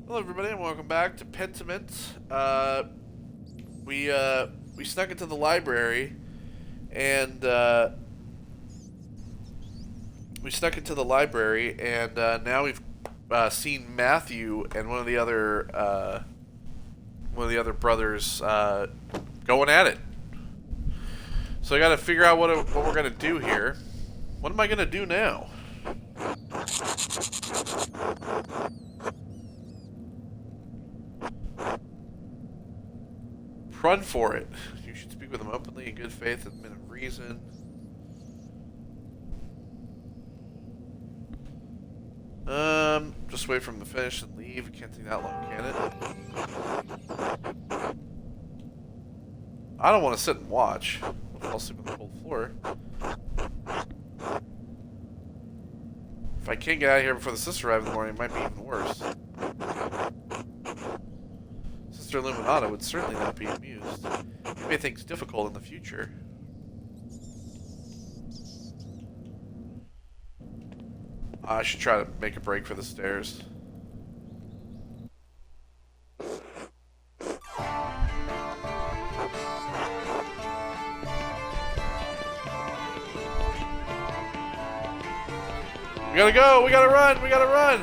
Hello, everybody, and welcome back to Pentiment. We snuck into the library, and now we've seen Matthew and one of the other brothers going at it. So I got to figure out what we're gonna do here. What am I gonna do now? Run for it. You should speak with them openly in good faith and of reason. Just wait for him to finish and leave. It can't take that long, can it? I don't want to sit and watch. I'll fall asleep on the cold floor. If I can't get out of here before the sister arrives in the morning, it might be even worse. Sister Illuminata would certainly not be amused. He may think it's difficult in the future. I should try to make a break for the stairs. We gotta go! We gotta run! We gotta run!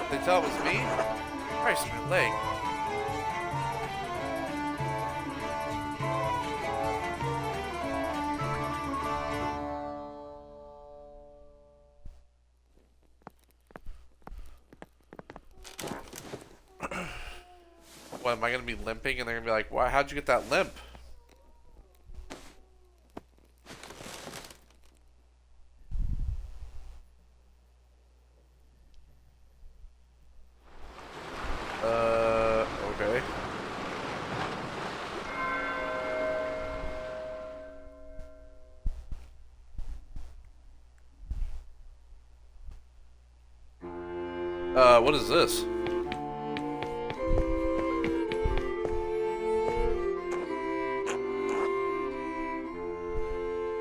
They thought it was me? Christ, my leg. What, am I gonna be limping and they're gonna be like, "Why? How'd you get that limp?" Okay. What is this?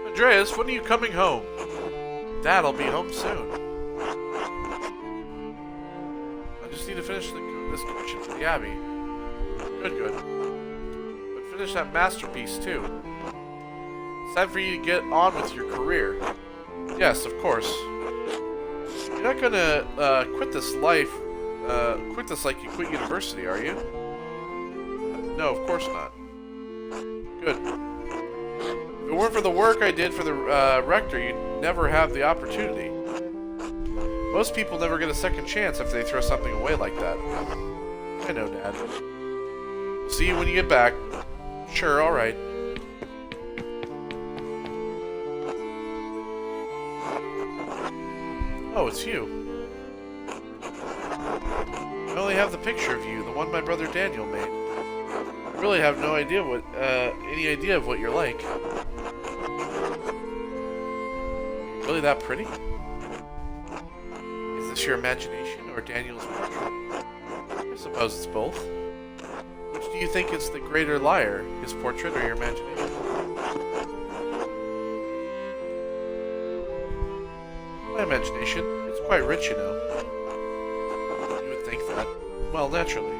Andreas, when are you coming home? Dad, I'll be home soon. I just need to finish this commission for the Abbey. Good, good. But finish that masterpiece, too. It's time for you to get on with your career. Yes, of course. You're not gonna quit this like you quit university, are you? No, of course not. Good. If it weren't for the work I did for the rector, you'd never have the opportunity. Most people never get a second chance after they throw something away like that. I know, Dad. We'll see you when you get back. Sure, alright. Oh, it's you. I only have the picture of you, the one my brother Daniel made. I really have no idea any idea of what you're like. Really that pretty? Is this your imagination or Daniel's portrait? I suppose it's both. Which do you think is the greater liar, his portrait or your imagination? My imagination. It's quite rich, you know. You would think that. Well, naturally.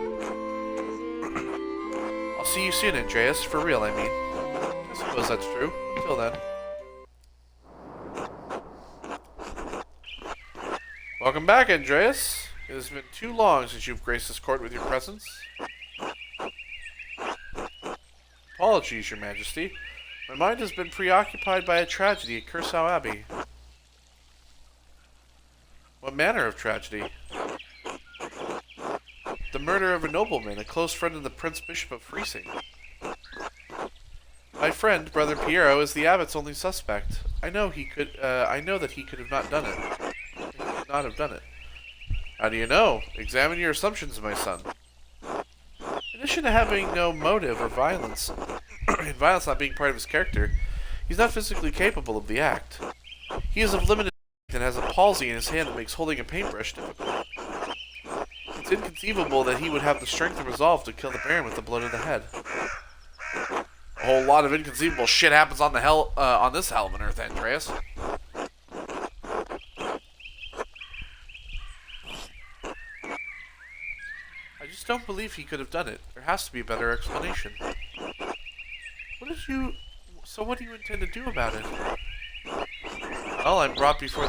I'll see you soon, Andreas. For real, I mean. I suppose that's true. Until then. Welcome back, Andreas. It has been too long since you've graced this court with your presence. Apologies, Your Majesty. My mind has been preoccupied by a tragedy at Curacao Abbey. What manner of tragedy? The murder of a nobleman, a close friend of the Prince Bishop of Freising. My friend, Brother Piero, is the abbot's only suspect. I know that he could have not done it. He could not have done it. How do you know? Examine your assumptions, my son. In addition to having no motive or violence, and violence not being part of his character, he's not physically capable of the act. He is of limited strength and has a palsy in his hand that makes holding a paintbrush difficult. It's inconceivable that he would have the strength and resolve to kill the Baron with a blow to the head. A whole lot of inconceivable shit happens on this hell of an earth, Andreas. I just don't believe he could have done it. There has to be a better explanation. So what do you intend to do about it? Well, when I'm brought before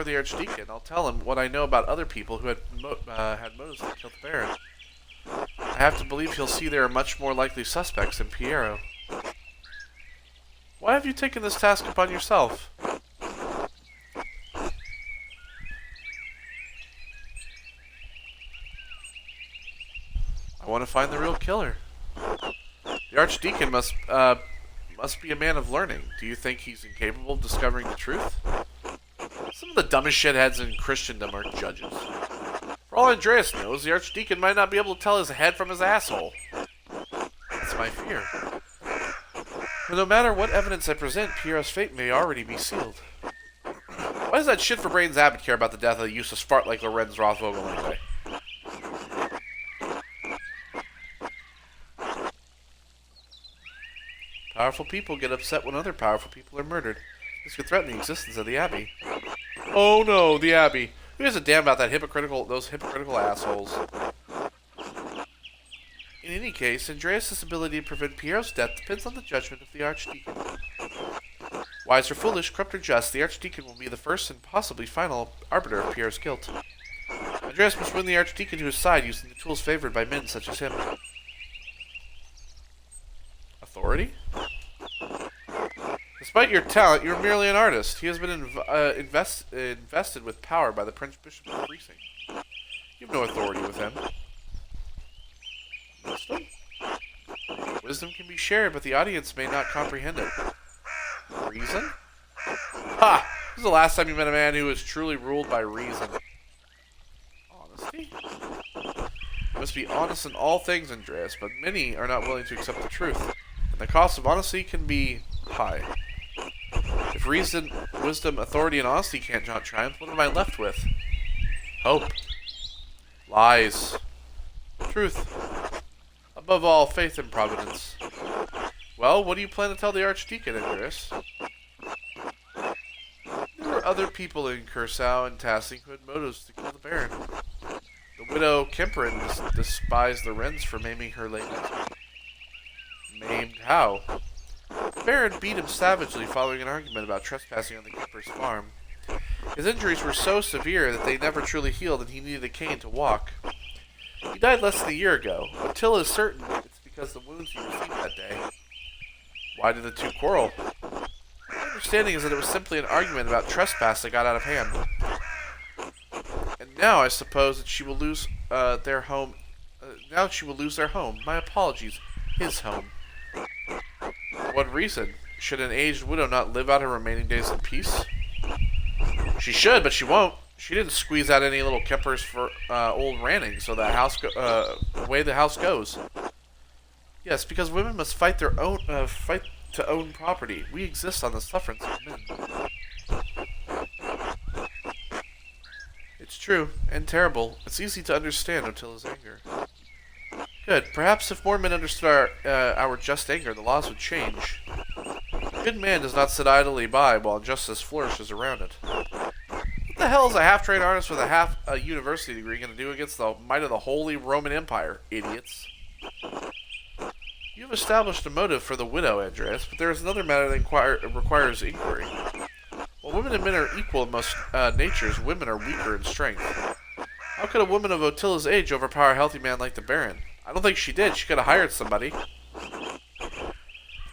the Archdeacon, I'll tell him what I know about other people who had motives to kill the Baron. I have to believe he'll see there are much more likely suspects than Piero. Why have you taken this task upon yourself? I want to find the real killer. The Archdeacon must be a man of learning. Do you think he's incapable of discovering the truth? Some of the dumbest shitheads in Christendom are judges. For all Andreas knows, the Archdeacon might not be able to tell his head from his asshole. That's my fear. But no matter what evidence I present, Piero's fate may already be sealed. Why does that shit-for-brains abbot care about the death of a useless fart like Lorenz Rothvogel anyway? Powerful people get upset when other powerful people are murdered. This could threaten the existence of the Abbey. Oh no, the Abbey. Who gives a damn about those hypocritical assholes? In any case, Andreas' ability to prevent Piero's death depends on the judgment of the Archdeacon. Wise or foolish, corrupt or just, the Archdeacon will be the first and possibly final arbiter of Piero's guilt. Andreas must win the Archdeacon to his side using the tools favored by men such as him. Authority? Despite your talent, you are merely an artist. He has been invested with power by the Prince Bishop of Precinct. You have no authority with him. Wisdom? Wisdom can be shared, but the audience may not comprehend it. Reason? Ha! This is the last time you met a man who was truly ruled by reason. Honesty? You must be honest in all things, Andreas, but many are not willing to accept the truth. And the cost of honesty can be high. If reason, wisdom, authority, and honesty can't triumph, what am I left with? Hope. Lies. Truth. Above all, faith and providence. Well, what do you plan to tell the Archdeacon, Andreas? There were other people in Curacao and Tassing who had motives to kill the Baron. The widow Kemperin despised the Wrens for maiming her late husband. Maimed how? The Baron beat him savagely following an argument about trespassing on the Kemper's farm. His injuries were so severe that they never truly healed and he needed a cane to walk. He died less than a year ago. Attila is certain it's because of the wounds he received that day. Why did the two quarrel? My understanding is that it was simply an argument about trespass that got out of hand. And now I suppose that she will lose their home. Now she will lose their home. My apologies. His home. For what reason? Should an aged widow not live out her remaining days in peace? She should, but she won't. She didn't squeeze out any little Kempers for old ranning, so the way the house goes. Yes, because women must fight to own property. We exist on the sufferance of men. It's true, and terrible. It's easy to understand Attila's anger. Good. Perhaps if more men understood our just anger, the laws would change. A good man does not sit idly by while injustice flourishes around it. What the hell is a half-trained artist with a university degree going to do against the might of the Holy Roman Empire, idiots? You have established a motive for the widow, Andreas, but there is another matter that requires inquiry. While women and men are equal in most natures, women are weaker in strength. How could a woman of Attila's age overpower a healthy man like the Baron? I don't think she did. She could have hired somebody.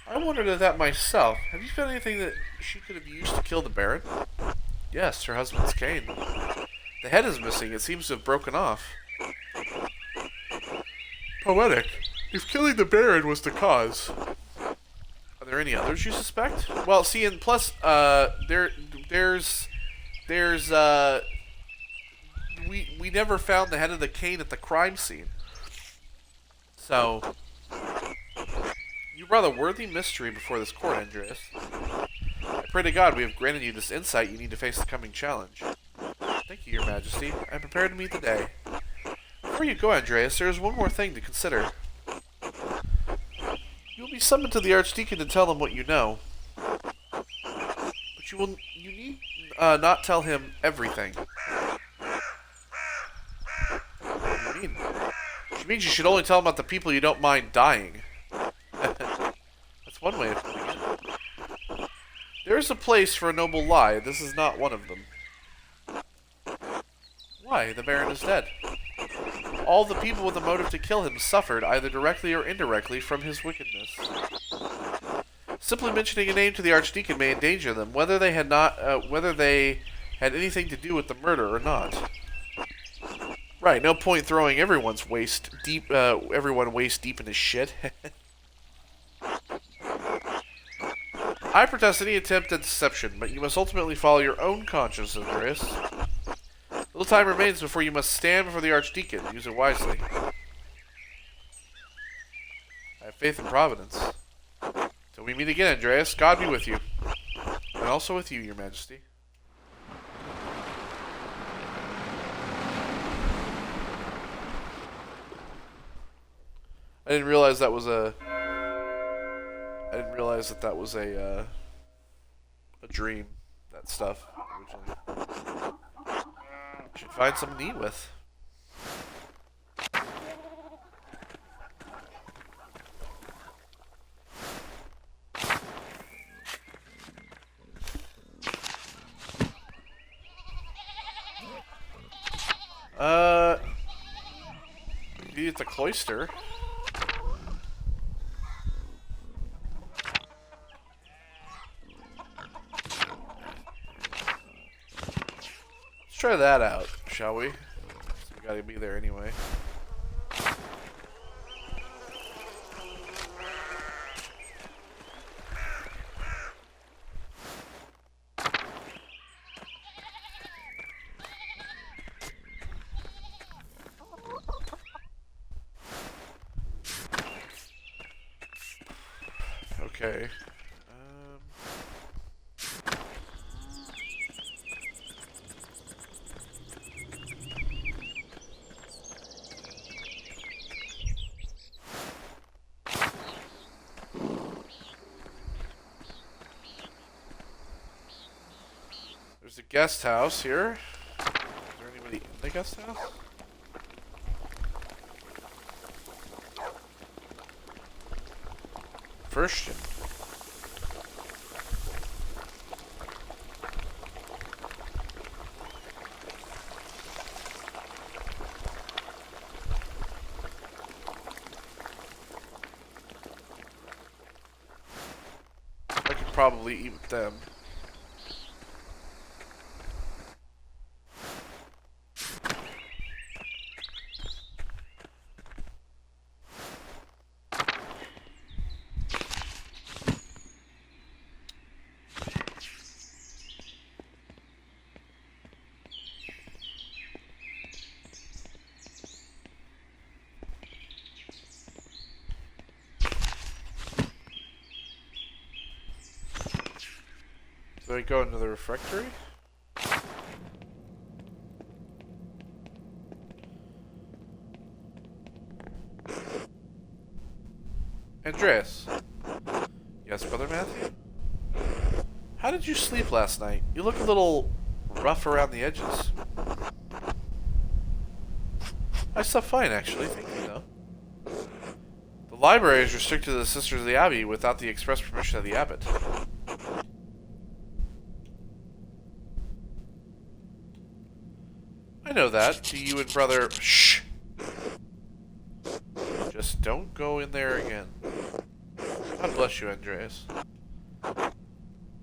I wondered at that myself. Have you found anything that she could have used to kill the Baron? Yes, her husband's cane. The head is missing. It seems to have broken off. Poetic. If killing the Baron was the cause. Are there any others you suspect? Well, see, and plus, there's we never found the head of the cane at the crime scene. So, you brought a worthy mystery before this court, Andreas. I pray to God we have granted you this insight you need to face the coming challenge. Thank you, Your Majesty. I am prepared to meet the day. Before you go, Andreas, there is one more thing to consider. You will be summoned to the Archdeacon to tell him what you know. But you need not tell him everything. What do you mean? Which means you should only tell him about the people you don't mind dying. That's one way of putting it. There is a place for a noble lie. This is not one of them. Why? The Baron is dead. All the people with a motive to kill him suffered, either directly or indirectly, from his wickedness. Simply mentioning a name to the Archdeacon may endanger them, whether they had anything to do with the murder or not. Right, no point throwing everyone waist deep in his shit. I protest any attempt at deception, but you must ultimately follow your own conscience, Andreas. Little time remains before you must stand before the Archdeacon. Use it wisely. I have faith in Providence. Till we meet again, Andreas, God be with you. And also with you, Your Majesty. I didn't realize that was a... a dream. That stuff, originally. Should find something to eat with. Maybe at the cloister. Let's try that out, shall we? We gotta be there anyway. Okay. There's a guest house here. Is there anybody in the guest house? First. I could probably eat with them. Do I go into the refectory? Andreas. Yes, Brother Matthew? How did you sleep last night? You look a little rough around the edges. I slept fine, actually. Thank you, though. The library is restricted to the Sisters of the Abbey without the express permission of the abbot. I know that. Do you and Brother... Shh! Just don't go in there again. God bless you, Andreas.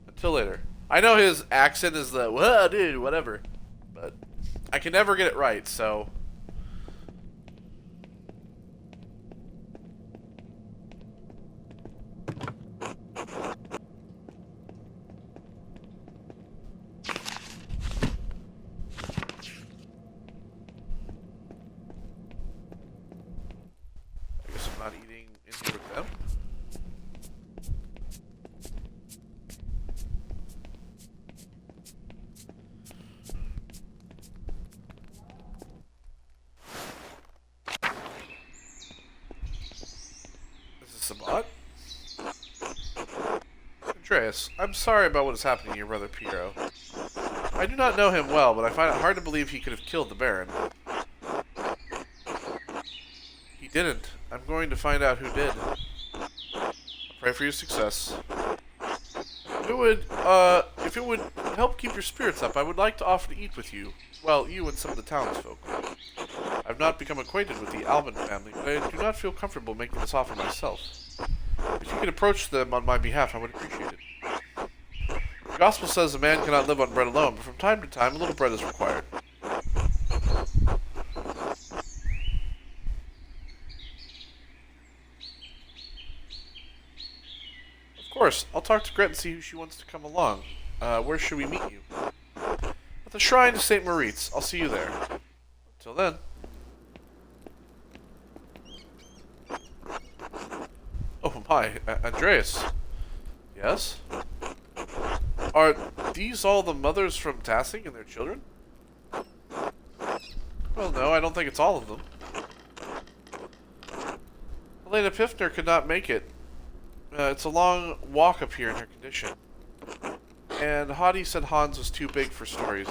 Until later. I know his accent is the, whoa, dude, whatever. But I can never get it right, so... Andreas, I'm sorry about what has happened to your brother Piero. I do not know him well, but I find it hard to believe he could have killed the Baron. He didn't. I'm going to find out who did. I'll pray for your success. If it would help keep your spirits up, I would like to offer to eat with you. Well, you and some of the townsfolk. I've not become acquainted with the Alban family, but I do not feel comfortable making this offer myself. If you could approach them on my behalf, I would appreciate it. The Gospel says a man cannot live on bread alone, but from time to time a little bread is required. Of course, I'll talk to Gret and see who she wants to come along. Where should we meet you? At the shrine to St. Moritz. I'll see you there. Until then. Oh my, Andreas. Yes? Are these all the mothers from Tassing and their children? Well, no, I don't think it's all of them. Helena Piffner could not make it. It's a long walk up here in her condition. And Hottie said Hans was too big for stories.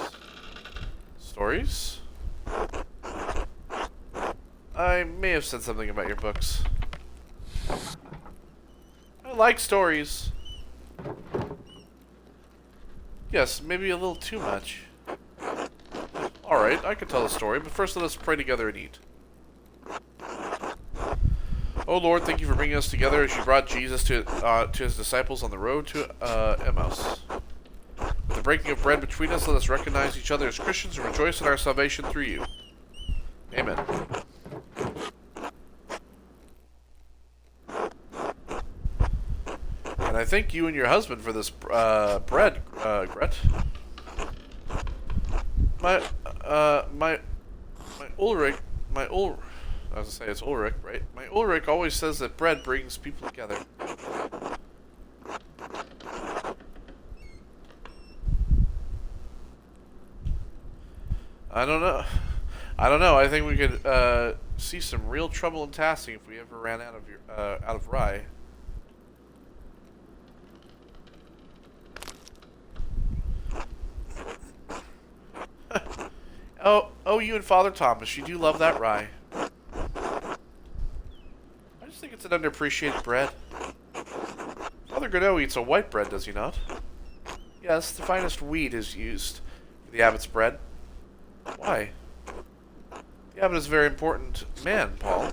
Stories? I may have said something about your books. I like stories. Yes, maybe a little too much. Alright, I can tell a story, but first let us pray together and eat. Oh Lord, thank you for bringing us together as you brought Jesus to his disciples on the road to Emmaus. With the breaking of bread between us, let us recognize each other as Christians and rejoice in our salvation through you. Amen. And I thank you and your husband for this bread, Gret. My Ulrich, I was gonna say it's Ulrich, right? My Ulrich always says that bread brings people together. I don't know. I think we could see some real trouble in Tassing if we ever ran out of rye. Oh, you and Father Thomas, you do love that rye. I just think it's an underappreciated bread. Father Godot eats a white bread, does he not? Yes, the finest wheat is used for the abbot's bread. Why? The abbot is a very important man, Paul.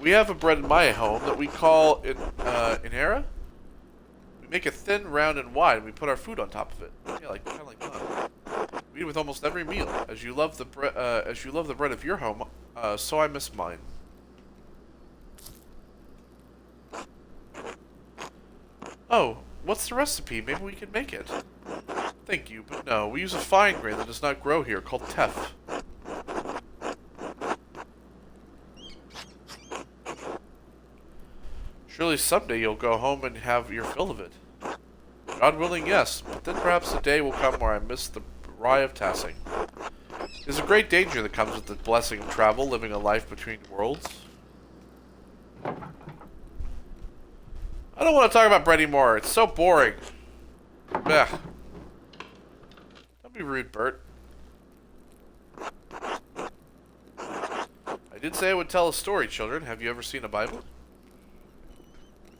We have a bread in my home that we call inera. We make it thin, round, and wide, and we put our food on top of it. Yeah, kind of like that. We eat it with almost every meal. As you love the bread of your home, so I miss mine. Oh, what's the recipe? Maybe we can make it. Thank you, but no. We use a fine grain that does not grow here, called teff. Surely someday you'll go home and have your fill of it. God willing, yes, but then perhaps the day will come where I miss the rye of Tassing. There's a great danger that comes with the blessing of travel, living a life between worlds. I don't want to talk about bread anymore. It's so boring. Ugh. Don't be rude, Bert. I did say I would tell a story, children. Have you ever seen a Bible?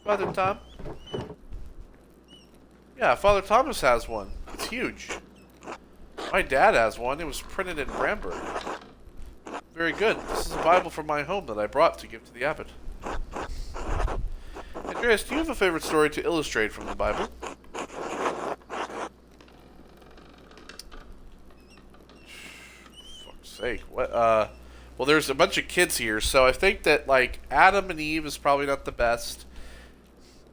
Father Tom? Yeah, Father Thomas has one. It's huge. My dad has one. It was printed in Bramberg. Very good. This is a Bible from my home that I brought to give to the abbot. Andreas, do you have a favorite story to illustrate from the Bible? Fuck's sake. What? Well, there's a bunch of kids here, so I think that, like, Adam and Eve is probably not the best.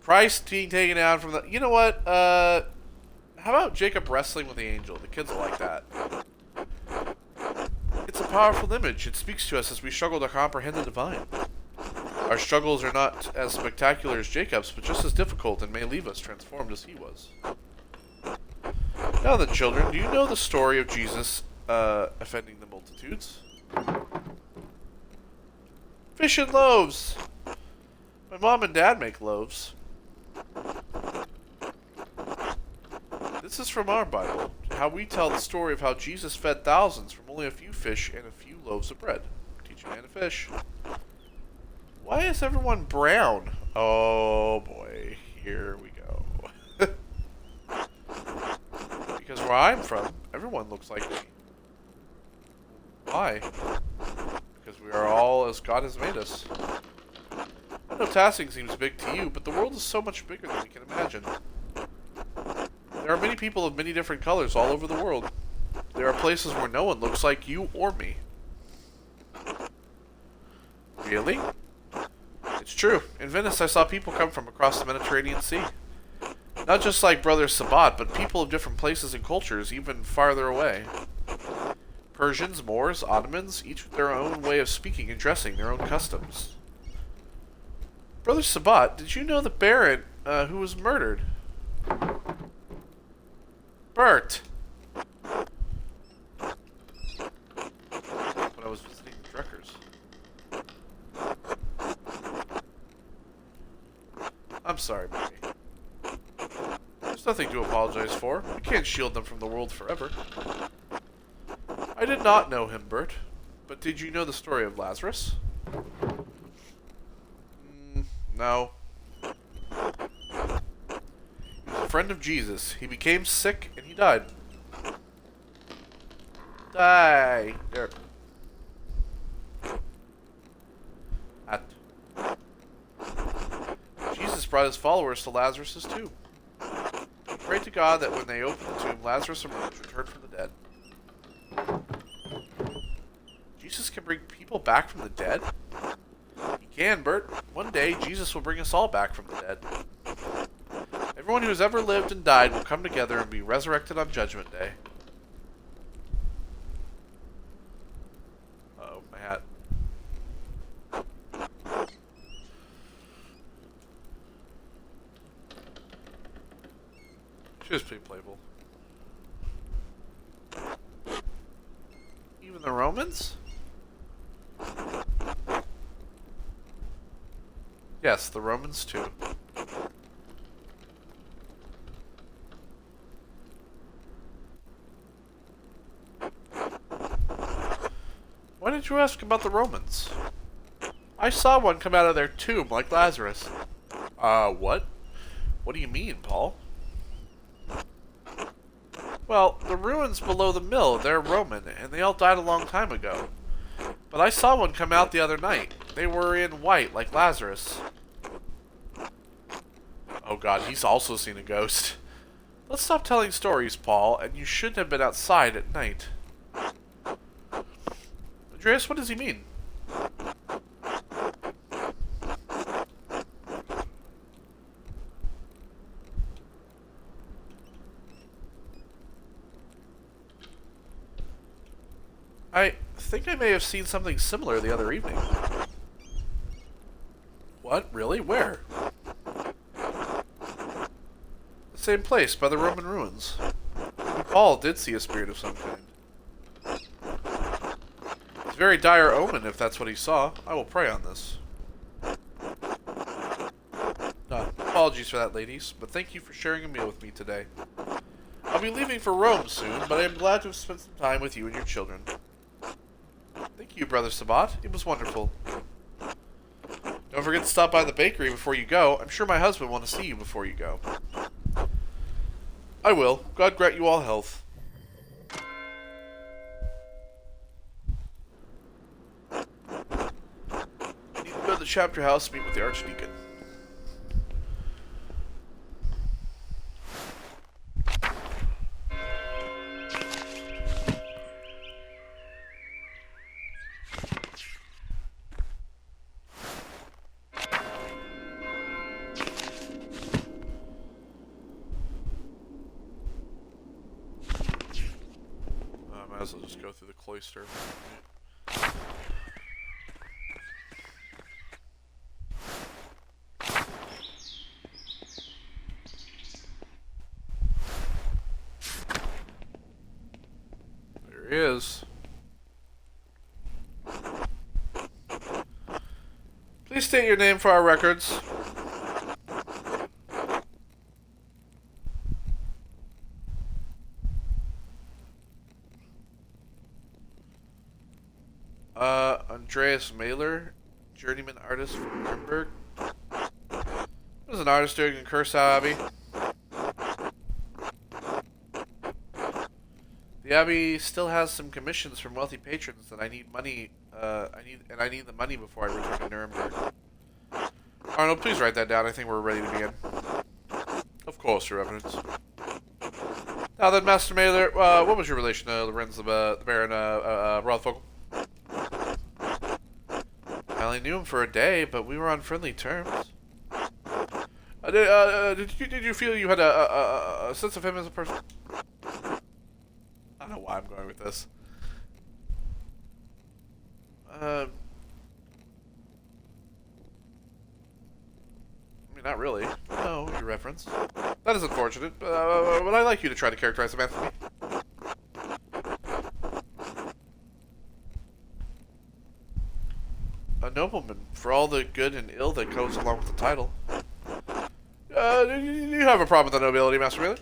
Christ being taken down from the... You know what? How about Jacob wrestling with the angel? The kids will like that. It's a powerful image. It speaks to us as we struggle to comprehend the divine. Our struggles are not as spectacular as Jacob's, but just as difficult and may leave us transformed as he was. Now then, children, do you know the story of Jesus offending the multitudes? Fish and loaves! My mom and dad make loaves. This is from our Bible, how we tell the story of how Jesus fed thousands from only a few fish and a few loaves of bread. Teach a man to fish. Why is everyone brown? Oh boy, here we go. Because where I'm from, everyone looks like me. Why? Because we are all as God has made us. I know tasking seems big to you, but the world is so much bigger than we can imagine. There are many people of many different colors all over the world. There are places where no one looks like you or me. Really? It's true. In Venice, I saw people come from across the Mediterranean Sea. Not just like Brother Sabat, but people of different places and cultures, even farther away. Persians, Moors, Ottomans, each with their own way of speaking and dressing, their own customs. Brother Sabat, did you know the Baron who was murdered? Bert! When I was visiting the Druckers. I'm sorry, Mary. There's nothing to apologize for. We can't shield them from the world forever. I did not know him, Bert. But did you know the story of Lazarus? No. He was a friend of Jesus. He became sick and he died. Die. There. Jesus brought his followers to Lazarus' tomb. He prayed to God that when they opened the tomb, Lazarus emerged, returned from the dead. Jesus can bring people back from the dead? He can, Bert. One day, Jesus will bring us all back from the dead. Everyone who has ever lived and died will come together and be resurrected on Judgment Day. Uh-oh, my hat. She was pretty playful. Even the Romans? Yes, the Romans too. Why did you ask about the Romans? I saw one come out of their tomb like Lazarus. What? What do you mean, Paul? Well, the ruins below the mill, they're Roman, and they all died a long time ago. But I saw one come out the other night. They were in white, like Lazarus. Oh god, he's also seen a ghost. Let's stop telling stories, Paul, and you shouldn't have been outside at night. Andreas, what does he mean? I think I may have seen something similar the other evening. What? Really? Where? The same place, by the Roman ruins. Paul did see a spirit of some kind. It's a very dire omen if that's what he saw. I will pray on this. Apologies for that, ladies, but thank you for sharing a meal with me today. I'll be leaving for Rome soon, but I am glad to have spent some time with you and your children. Thank you, Brother Sabat. It was wonderful. Don't forget to stop by the bakery before you go. I'm sure my husband will want to see you before you go. I will. God grant you all health. I need to go to the chapter house to meet with the Archdeacon. Might as well just go through the cloister. There he is. Please state your name for our records. Andreas Mahler, journeyman artist from Nuremberg. What is an artist doing in Curacao Abbey? The Abbey still has some commissions from wealthy patrons that I need money. I need the money before I return to Nuremberg. Arnold, please write that down. I think we're ready to begin. Of course, Your Eminence. Now then, Master Mahler, what was your relation to Lorenz, the Baron, Rothvogel? I only knew him for a day, but we were on friendly terms. Did you feel you had a sense of him as a person? I don't know why I'm going with this. I mean, not really. No, your reference. That is unfortunate, but I'd like you to try to characterize the man for me. A nobleman, for all the good and ill that goes along with the title. Do you have a problem with the nobility, Master Bailey?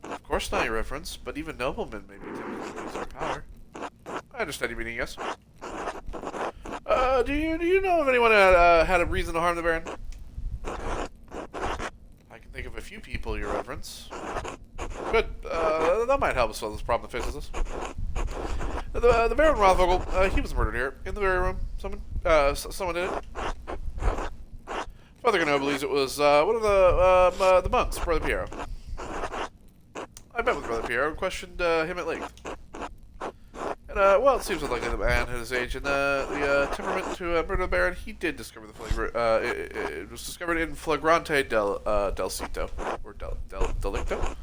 Of course not, your reference, but even noblemen may be tempted to use their power. I understand your meaning, yes. Do you know if anyone had a reason to harm the Baron? I can think of a few people, your reverence. Good. That might help us solve this problem that faces us. The Baron Rothvogel, he was murdered here in the very room. Someone did it. Father Gano believes it was one of the monks, Brother Piero. I met with Brother Piero and questioned him at length. And, well, it seems unlikely the man at his age and the temperament to murder the Baron. He did discover the it was discovered in flagrante delcito, or delicto.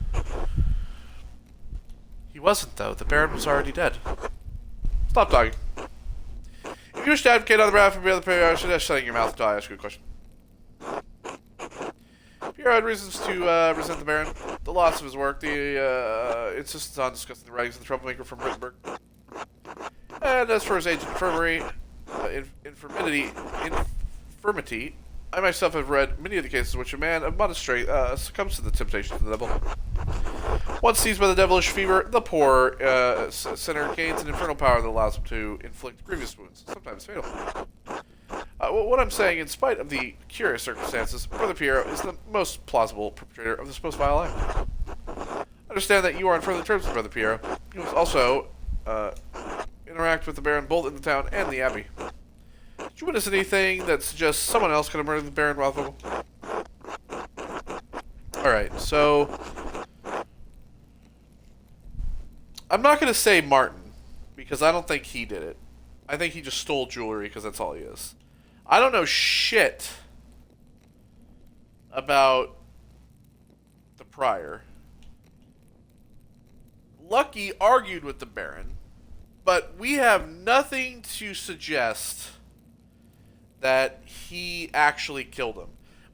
He wasn't, though. The Baron was already dead. Stop talking. If you wish to advocate on the behalf of the Piero, I suggest shutting your mouth until I ask you a question. Piero had reasons to resent the Baron, the loss of his work, the insistence on discussing the writings of the troublemaker from Wittenberg. And as for his age and infirmity, I myself have read many of the cases in which a man of modest strength succumbs to the temptation of the devil. Once seized by the devilish fever, the poor sinner gains an infernal power that allows him to inflict grievous wounds, sometimes fatal. What I'm saying, in spite of the curious circumstances, Brother Piero is the most plausible perpetrator of this most vile act. Understand that you are on friendly terms with Brother Piero. You must also interact with the Baron both in the town and the Abbey. Did you witness anything that suggests someone else could have murdered the Baron Rothvogel? Alright, so I'm not going to say Martin, because I don't think he did it. I think he just stole jewelry, because that's all he is. I don't know shit about the Prior. Lucky argued with the Baron, but we have nothing to suggest that he actually killed him.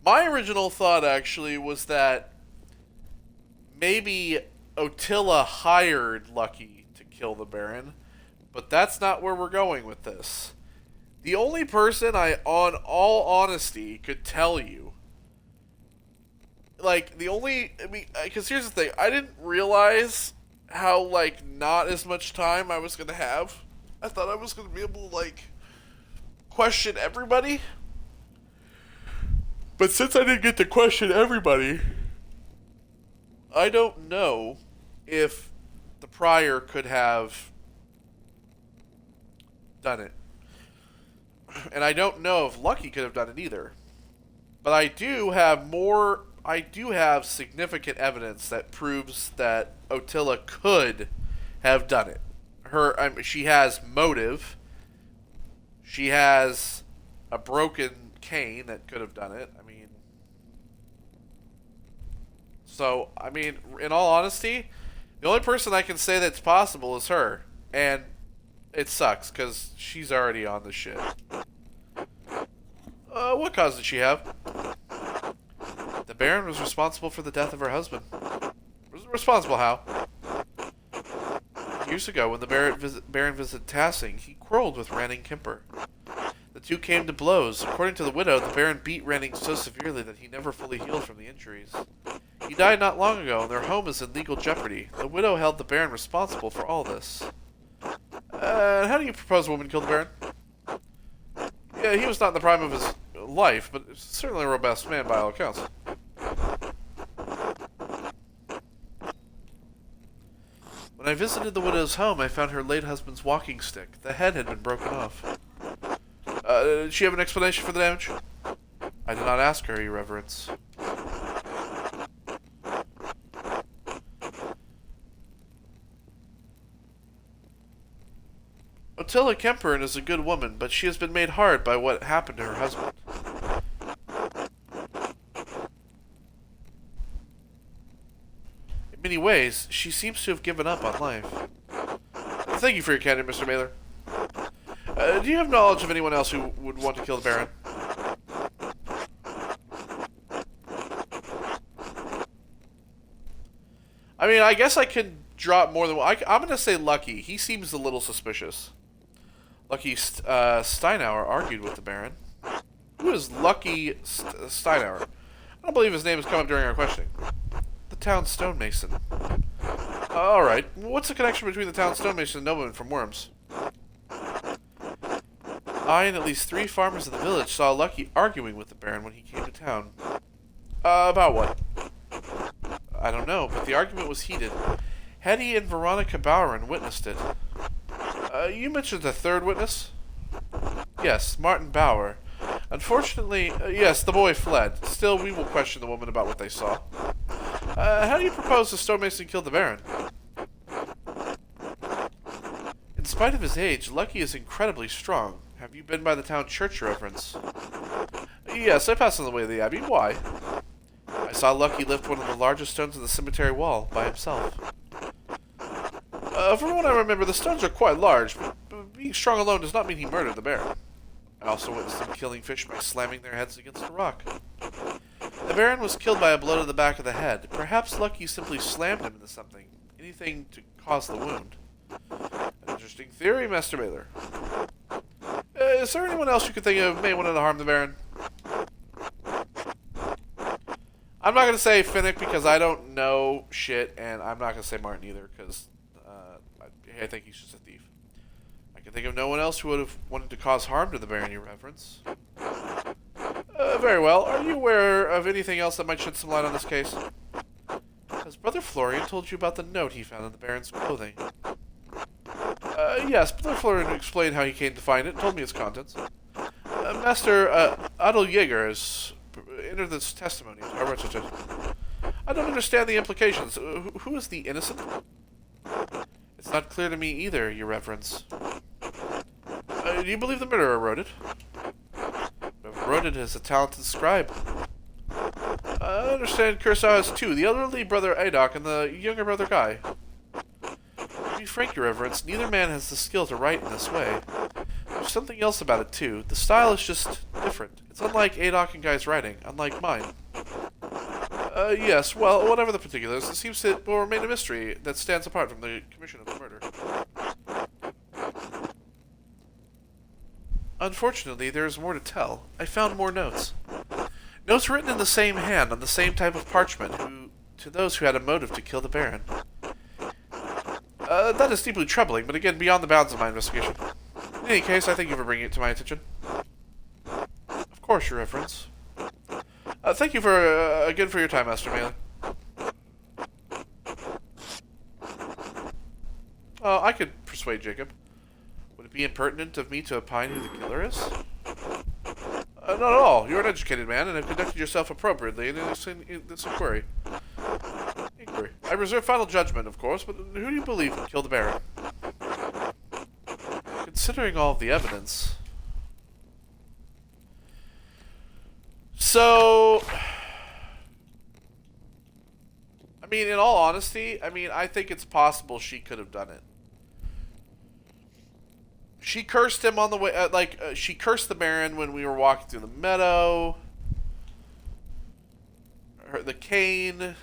My original thought actually was that maybe Ottila hired Lucky to kill the Baron, but that's not where we're going with this. The only person I, on all honesty, could tell you, like, because here's the thing, I didn't realize how, like, not as much time I was going to have. I thought I was going to be able to, like, question everybody. But since I didn't get to question everybody, I don't know if the Prior could have done it. And I don't know if Lucky could have done it either. But I do have significant evidence that proves that Ottila could have done it. She has motive. She has a broken cane that could have done it. In all honesty, the only person I can say that's possible is her. And it sucks, because she's already on the shit. What cause did she have? The Baron was responsible for the death of her husband. Responsible how? Years ago, when the Baron visited Tassing, he quarreled with Ranning Kemper. The two came to blows. According to the widow, the Baron beat Ranning so severely that he never fully healed from the injuries. He died not long ago, and their home is in legal jeopardy. The widow held the Baron responsible for all this. How do you propose a woman killed the Baron? Yeah, he was not in the prime of his life, but certainly a robust man by all accounts. When I visited the widow's home, I found her late husband's walking stick. The head had been broken off. Did she have an explanation for the damage? I did not ask her, Your Reverence. Ottila Kemperin is a good woman, but she has been made hard by what happened to her husband. In many ways, she seems to have given up on life. Thank you for your candor, Mr. Mailer. Do you have knowledge of anyone else who would want to kill the Baron? I mean, I guess I could drop more than one. I'm going to say Lucky. He seems a little suspicious. Lucky Steinauer argued with the Baron. Who is Lucky Steinauer? I don't believe his name has come up during our questioning. The town stonemason. Alright. What's the connection between the town stonemason and nobleman from Worms? I and at least 3 farmers in the village saw Lucky arguing with the Baron when he came to town. About what? I don't know, but the argument was heated. Hetty and Veronica Bowron witnessed it. You mentioned the third witness? Yes, Martin Bauer. Unfortunately, yes, the boy fled. Still, we will question the woman about what they saw. How do you propose the stonemason killed the Baron? In spite of his age, Lucky is incredibly strong. Have you been by the town church, Your Reverence? Yes, I passed on the way to the abbey. Why? I saw Lucky lift one of the largest stones of the cemetery wall by himself. From what I remember, the stones are quite large, but being strong alone does not mean he murdered the Baron. I also witnessed them killing fish by slamming their heads against a rock. The Baron was killed by a blow to the back of the head. Perhaps Lucky simply slammed him into something. Anything to cause the wound. An interesting theory, Master Mailer. Is there anyone else you could think of may want to harm the Baron? I'm not going to say Finnick because I don't know shit, and I'm not going to say Martin either because I think he's just a thief. I can think of no one else who would have wanted to cause harm to the Baron, Your Reverence. Very well. Are you aware of anything else that might shed some light on this case? Has Brother Florian told you about the note he found in the Baron's clothing? Yes, Brother Florian explained how he came to find it and told me its contents. Master Adel Jaeger has entered this testimony. I don't understand the implications. Who is the innocent? It's not clear to me either, Your Reverence. Do you believe the murderer wrote it? Whoever wrote it is a talented scribe. I understand Curacao has 2, the elderly brother Adok and the younger brother Guy. To be frank, Your Reverence, neither man has the skill to write in this way. There's something else about it, too. The style is just different. It's unlike Adok and Guy's writing, unlike mine. Yes, well, whatever the particulars, it seems it will remain a mystery that stands apart from the commission of the murder. Unfortunately, there is more to tell. I found more notes. Notes written in the same hand on the same type of parchment to those who had a motive to kill the Baron. That is deeply troubling, but again, beyond the bounds of my investigation. In any case, I thank you for bringing it to my attention. Of course, Your Reverence. Thank you again for your time, Master Mailer. I could persuade Jacob. Would it be impertinent of me to opine who the killer is? Not at all. You're an educated man and have conducted yourself appropriately in this inquiry. I reserve final judgment, of course, but who do you believe killed the Baron? Considering all of the evidence... So... I mean, in all honesty, I think it's possible she could have done it. She cursed him on the way, she cursed the Baron when we were walking through the meadow. The cane.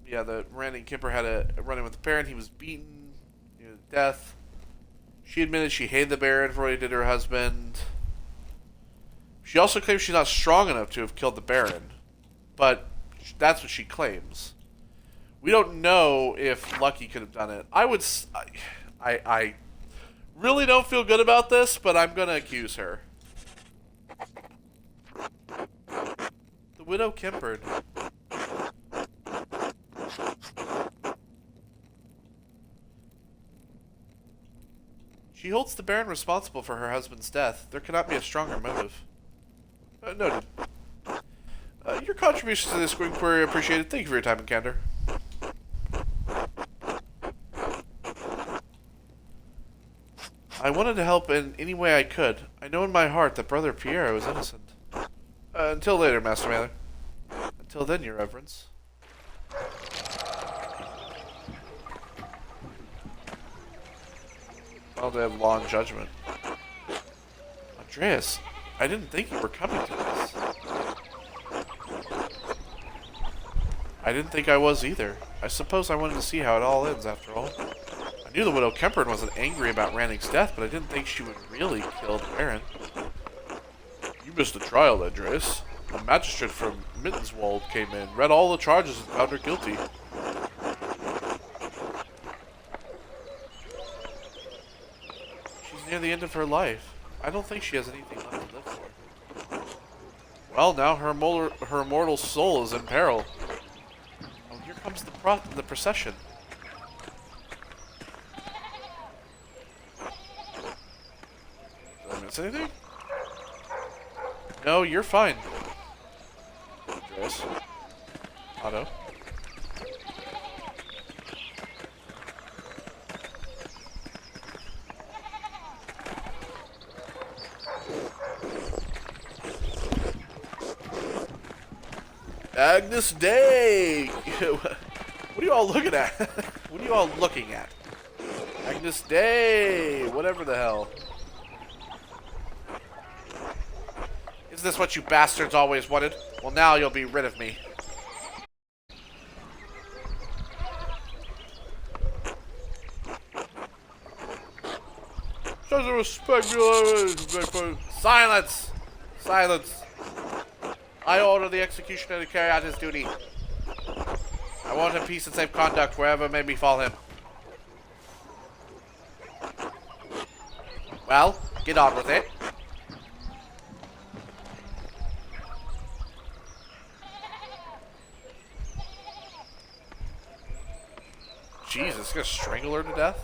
Yeah, the Randy Kemper had a run-in with the Baron. He was beaten, to death. She admitted she hated the Baron for what he did to her husband. She also claims she's not strong enough to have killed the Baron. But that's what she claims. We don't know if Lucky could have done it. I really don't feel good about this, but I'm gonna accuse her. The Widow Kimperd. She holds the Baron responsible for her husband's death. There cannot be a stronger motive. Noted. Your contributions to this inquiry are appreciated. Thank you for your time and candor. I wanted to help in any way I could. I know in my heart that Brother Piero is innocent. Until later, Master Mailer. Until then, Your Reverence. Well, they have law and judgment. Andreas, I didn't think you were coming to this. I didn't think I was either. I suppose I wanted to see how it all ends, after all. I knew the Widow Kempern wasn't angry about Ranning's death, but I didn't think she would really kill the Baron. You missed the trial, Andreas. A magistrate from Mittenswald came in, read all the charges, and found her guilty. She's near the end of her life. I don't think she has anything left to live for. Well, now her immortal soul is in peril. Oh, here comes the procession. Did I miss anything? No, you're fine. Andreas. Otto. Agnus Dei! What are you all looking at? What are you all looking at? Agnus Dei! Whatever the hell. Is this what you bastards always wanted? Well, now you'll be rid of me. Silence! Silence! I order the executioner to carry out his duty. I want him peace and safe conduct wherever may befall him. Well, get on with it. Jesus, gonna strangle her to death?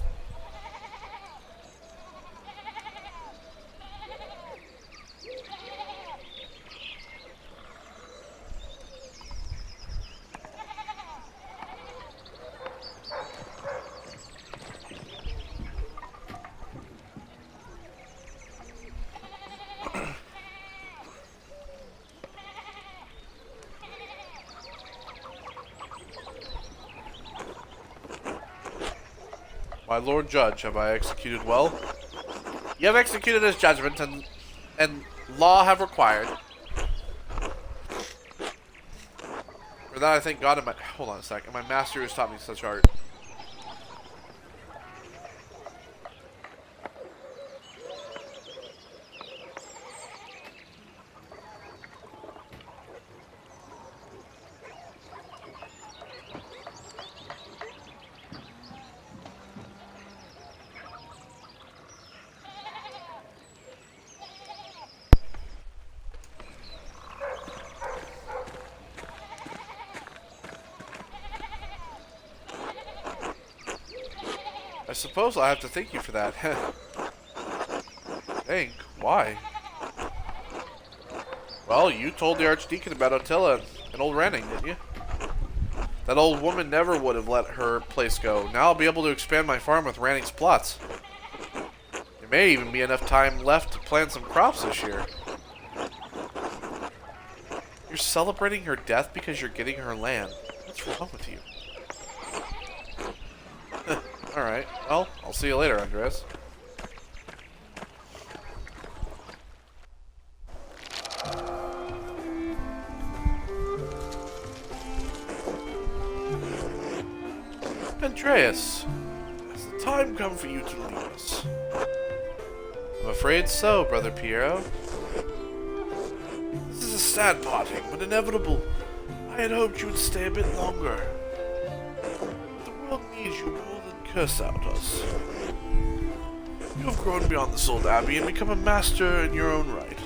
My Lord Judge, have I executed well? You have executed as judgment and law have required. For that I thank God and my... Hold on a second. My master has taught me such art. I suppose I have to thank you for that. Thank? Why? Well, you told the Archdeacon about Attila and old Ranning, didn't you? That old woman never would have let her place go. Now I'll be able to expand my farm with Ranning's plots. There may even be enough time left to plant some crops this year. You're celebrating her death because you're getting her land. What's wrong with you? Alright, well, I'll see you later, Andreas. Andreas, has the time come for you to leave us? I'm afraid so, Brother Piero. This is a sad parting, but inevitable. I had hoped you would stay a bit longer. will need you more than curse out us. You have grown beyond this old abbey and become a master in your own right.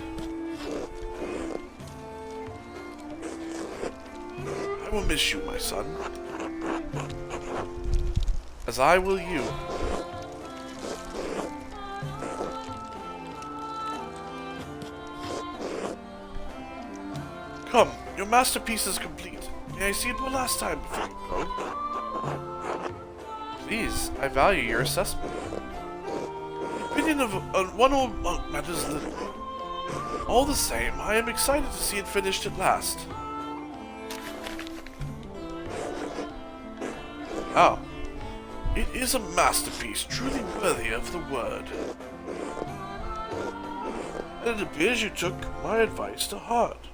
I will miss you, my son. As I will you. Come, your masterpiece is complete. May I see it one last time before you go? Please, I value your assessment. The opinion of one old monk matters little. All the same, I am excited to see it finished at last. Oh. It is a masterpiece, truly worthy of the word. And it appears you took my advice to heart.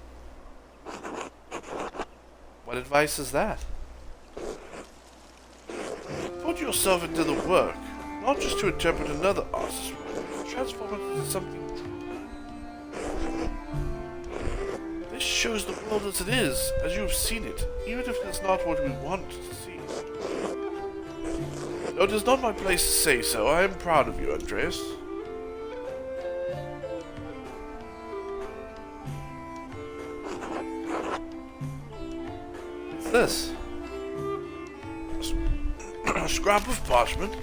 What advice is that? Put yourself into the work, not just to interpret another artist's work, but to transform it into something true. This shows the world as it is, as you have seen it, even if it is not what we want to see. Though it is not my place to say so, I am proud of you, Andreas. What's this? A scrap of parchment?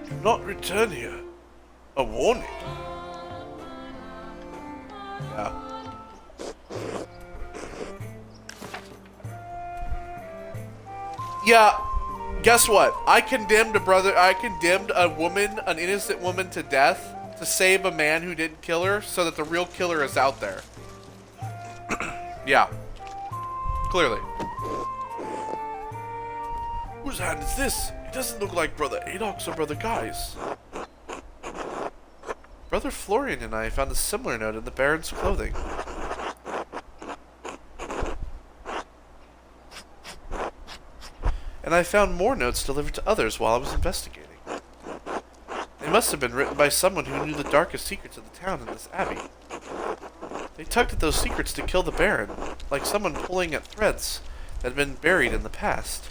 Do not return here. A warning. Yeah. Yeah, guess what? I condemned a woman, an innocent woman to death to save a man who didn't kill her so that the real killer is out there. Yeah. Clearly. Whose hand is this? It doesn't look like Brother Adolf's or Brother Guy's. Brother Florian and I found a similar note in the Baron's clothing. And I found more notes delivered to others while I was investigating. They must have been written by someone who knew the darkest secrets of the town and this abbey. They tugged at those secrets to kill the Baron, like someone pulling at threads that had been buried in the past.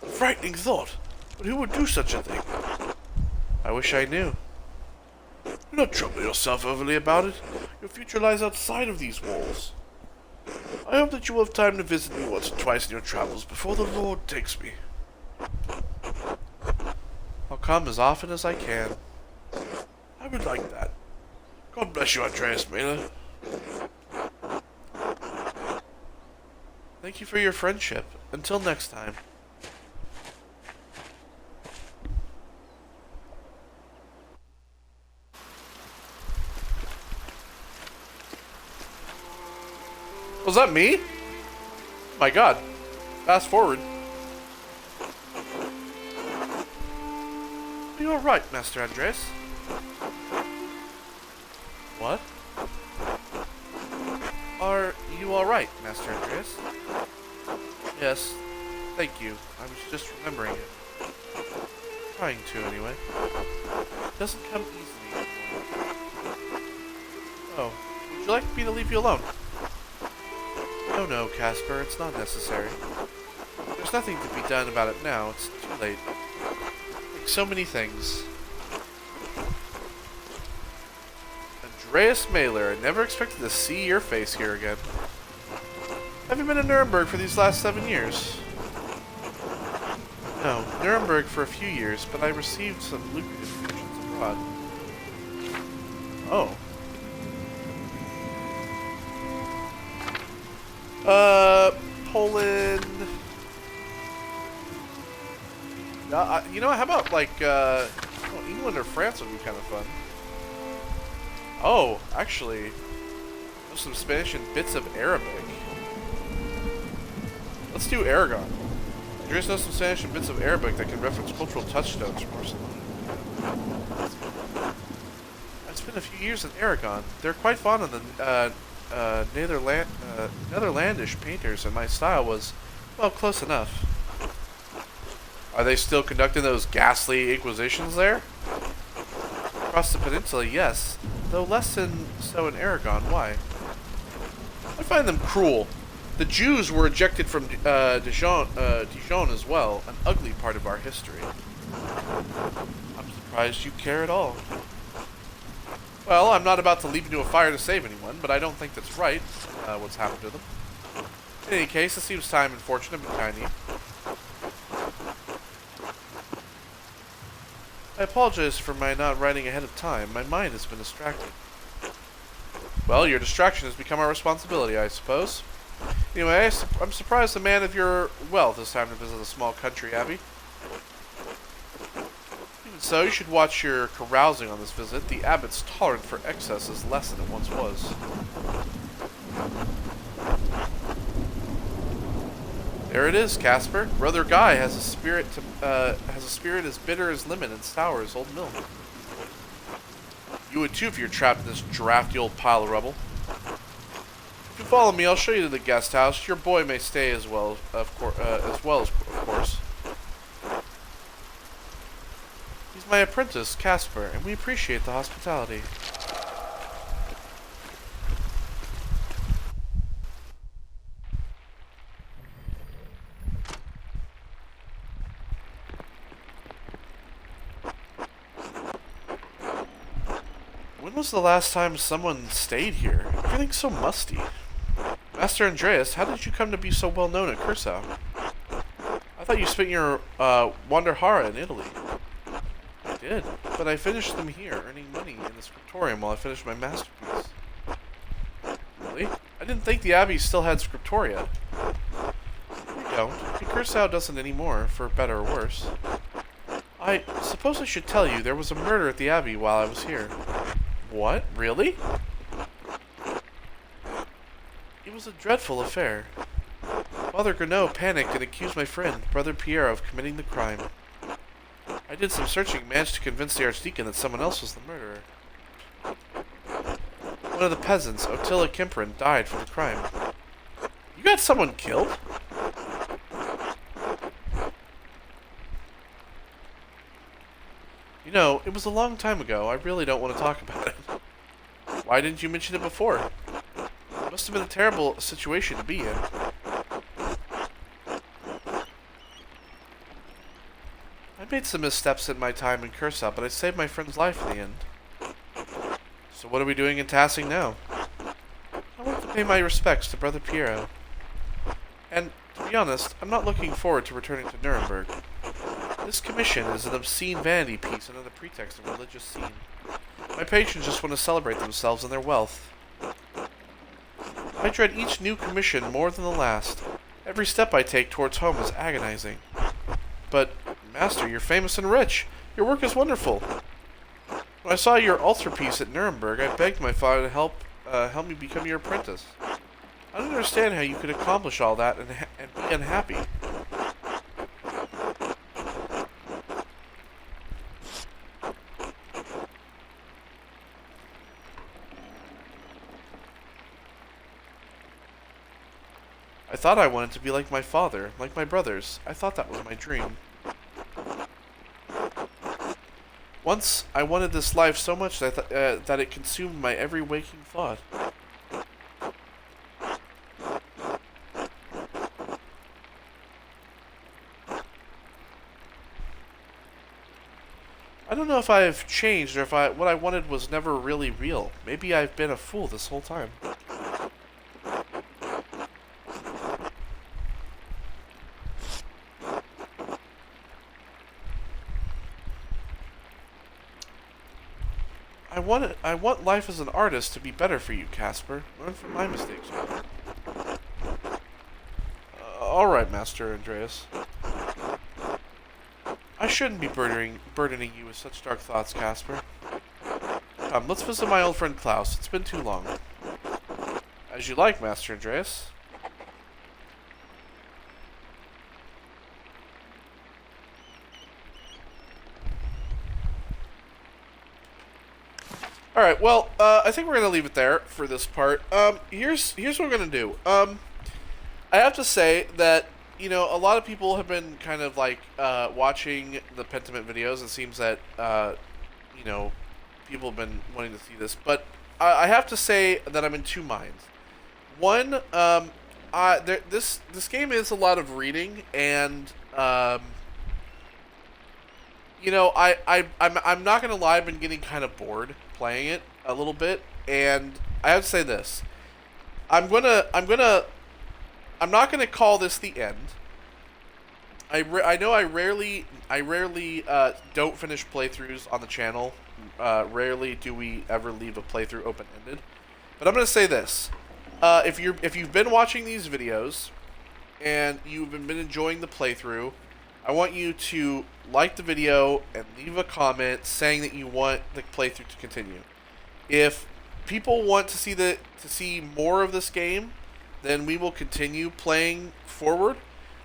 A frightening thought, but who would do such a thing? I wish I knew. Do not trouble yourself overly about it. Your future lies outside of these walls. I hope that you will have time to visit me once or twice in your travels before the Lord takes me. I'll come as often as I can. I would like that. God bless you, Andreas Mailer. Thank you for your friendship. Until next time. Was that me? My god. Fast forward. Are you alright, Master Andreas? What? Are you alright, Master Andreas? Yes. Thank you. I was just remembering it. Trying to, anyway. It doesn't come easily anymore. Oh. Would you like me to leave you alone? No, Casper, it's not necessary. There's nothing to be done about it now, it's too late. Like so many things. Andreas Mailer, I never expected to see your face here again. Have you been in Nuremberg for these last 7 years? No, Nuremberg for a few years, but I received some lucrative commissions abroad. Oh. Poland. You know, how about like, England or France would be kind of fun. Oh, actually, there's some Spanish and bits of Arabic. Let's do Aragon. Andreas knows some Spanish and bits of Arabic that can reference cultural touchstones from Barcelona. I've spent a few years in Aragon. They're quite fond of the Netherlandish painters, and my style was, well, close enough. Are they still conducting those ghastly inquisitions there? Across the peninsula, yes, though less than so in Aragon. Why? I find them cruel. The Jews were ejected from Dijon as well, an ugly part of our history. I'm surprised you care at all. Well, I'm not about to leap into a fire to save anyone, but I don't think that's right, what's happened to them. In any case, it seems time and fortune have been kind to you. I apologize for my not writing ahead of time. My mind has been distracted. Well, your distraction has become our responsibility, I suppose. Anyway, I'm surprised a man of your wealth has time to visit a small country abbey. Even so, you should watch your carousing on this visit. The abbot's tolerance for excess is less than it once was. There it is, Casper. Brother Guy has a spirit as bitter as lemon and sour as old milk. You would too if you're trapped in this drafty old pile of rubble. If you follow me, I'll show you to the guest house. Your boy may stay as well, of course. He's my apprentice, Casper, and we appreciate the hospitality. When was the last time someone stayed here? Everything's so musty. Master Andreas, how did you come to be so well known at Curacao? I thought you spent your Wanderhara in Italy. I did, but I finished them here, earning money in the scriptorium while I finished my masterpiece. Really? I didn't think the abbey still had scriptoria. We don't. And Curacao doesn't anymore, for better or worse. I suppose I should tell you, there was a murder at the abbey while I was here. What? Really? It was a dreadful affair. Father Grenot panicked and accused my friend, Brother Pierre, of committing the crime. I did some searching and managed to convince the Archdeacon that someone else was the murderer. One of the peasants, Ottila Kemperin, died for the crime. You got someone killed? You know, it was a long time ago. I really don't want to talk about it. Why didn't you mention it before? It must have been a terrible situation to be in. I made some missteps in my time in Curacao, but I saved my friend's life in the end. So what are we doing in Tassing now? I want to pay my respects to Brother Piero. And, to be honest, I'm not looking forward to returning to Nuremberg. This commission is an obscene vanity piece under the pretext of a religious scene. My patrons just want to celebrate themselves and their wealth. I dread each new commission more than the last. Every step I take towards home is agonizing. But, Master, you're famous and rich. Your work is wonderful. When I saw your altarpiece at Nuremberg, I begged my father to help me become your apprentice. I don't understand how you could accomplish all that and be unhappy. I thought I wanted to be like my father, like my brothers. I thought that was my dream. Once, I wanted this life so much that it consumed my every waking thought. I don't know if I've changed or if what I wanted was never really real. Maybe I've been a fool this whole time. I want life as an artist to be better for you, Casper. Learn from my mistakes. Alright, Master Andreas. I shouldn't be burdening you with such dark thoughts, Casper. Come, let's visit my old friend Klaus. It's been too long. As you like, Master Andreas. Alright, well, I think we're going to leave it there for this part. Here's what we're going to do. I have to say that, you know, a lot of people have been kind of, like, watching the Pentiment videos. It seems that, you know, people have been wanting to see this. But I have to say that I'm in two minds. One, this game is a lot of reading, and you know, I'm not gonna lie, I've been getting kind of bored playing it a little bit, and I have to say this: I'm not gonna call this the end. I know I rarely don't finish playthroughs on the channel. Rarely do we ever leave a playthrough open ended, but I'm gonna say this: if you've been watching these videos and you've been enjoying the playthrough, I want you to like the video and leave a comment saying that you want the playthrough to continue. If people want to see more of this game, then we will continue playing forward,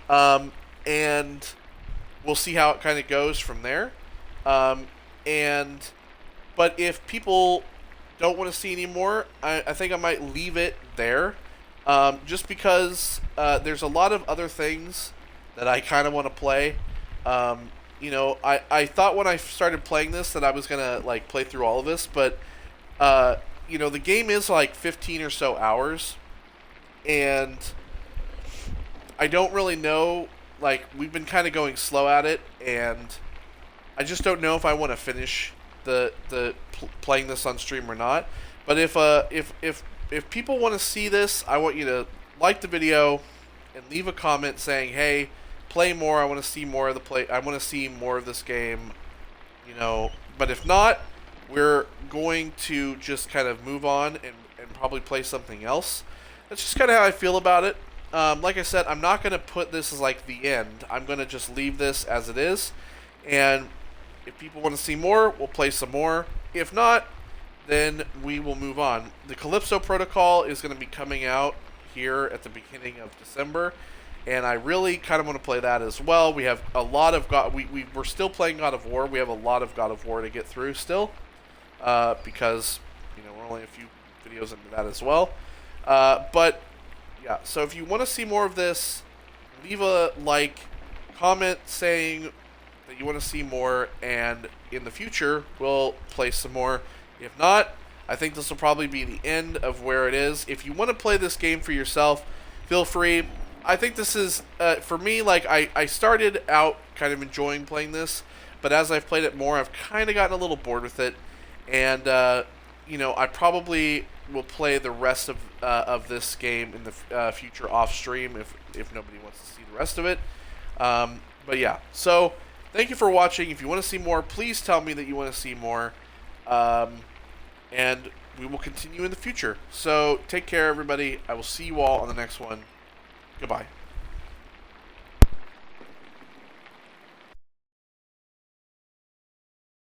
and we'll see how it kind of goes from there. But if people don't want to see any more, I think I might leave it there, just because there's a lot of other things that I kind of want to play. You know, I thought when I started playing this that I was gonna like play through all of this, but you know, the game is like 15 or so hours, and I don't really know. Like, we've been kind of going slow at it, and I just don't know if I want to finish playing this on stream or not. But if people want to see this, I want you to like the video and leave a comment saying, "Hey, play more. I want to see more of the play. I want to see more of this game." You know, but if not, we're going to just kind of move on and probably play something else. That's just kind of how I feel about it. Like I said, I'm not going to put this as like the end. I'm going to just leave this as it is. And if people want to see more, we'll play some more. If not, then we will move on. The Calypso Protocol is going to be coming out here at the beginning of December. And I really kind of want to play that as well. We have a lot of we're still playing God of War. We have a lot of God of War to get through still. Because, you know, we're only a few videos into that as well. But yeah, so if you want to see more of this, leave a like, comment saying that you want to see more, and in the future, we'll play some more. If not, I think this will probably be the end of where it is. If you want to play this game for yourself, feel free. I think this is, for me, like, I started out kind of enjoying playing this, but as I've played it more, I've kind of gotten a little bored with it, and, you know, I probably will play the rest of this game in the future off stream if nobody wants to see the rest of it. But yeah, so thank you for watching. If you want to see more, please tell me that you want to see more, and we will continue in the future. So take care, everybody. I will see you all on the next one. Goodbye.